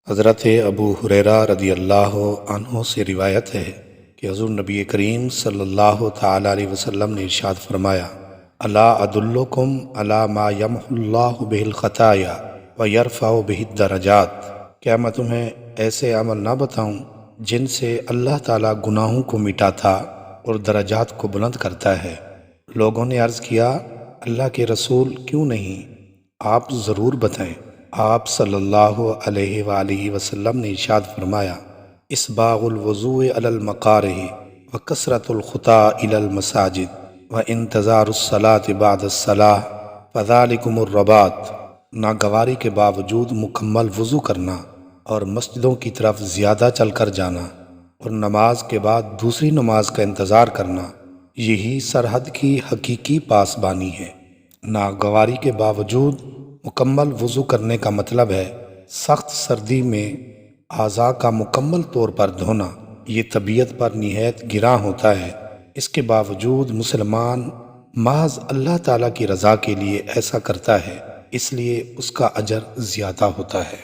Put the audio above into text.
حضرت ابو ہریرہ رضی اللہ عنہ سے روایت ہے کہ حضور نبی کریم صلی اللہ تعالیٰ علیہ وسلم نے ارشاد فرمایا: الا ادلکم علی ما یمحو اللہ بہ الخطایا ویرفع بہ الدرجات، کیا میں تمہیں ایسے عمل نہ بتاؤں جن سے اللہ تعالیٰ گناہوں کو مٹاتا اور درجات کو بلند کرتا ہے؟ لوگوں نے عرض کیا: اللہ کے رسول کیوں نہیں، آپ ضرور بتائیں۔ آپ صلی اللہ علیہ وآلہ وسلم نے ارشاد فرمایا: اسباغ الوضوء علی المقارہ وکثرۃ الخطا الی المساجد وانتظار الصلاۃ بعد الصلاۃ فذلکم الرباط، ناگواری کے باوجود مکمل وضو کرنا اور مسجدوں کی طرف زیادہ چل کر جانا اور نماز کے بعد دوسری نماز کا انتظار کرنا، یہی سرحد کی حقیقی پاسبانی ہے۔ ناگواری کے باوجود مکمل وضو کرنے کا مطلب ہے سخت سردی میں اعضاء کا مکمل طور پر دھونا۔ یہ طبیعت پر نہایت گراں ہوتا ہے، اس کے باوجود مسلمان محض اللہ تعالیٰ کی رضا کے لیے ایسا کرتا ہے، اس لیے اس کا اجر زیادہ ہوتا ہے۔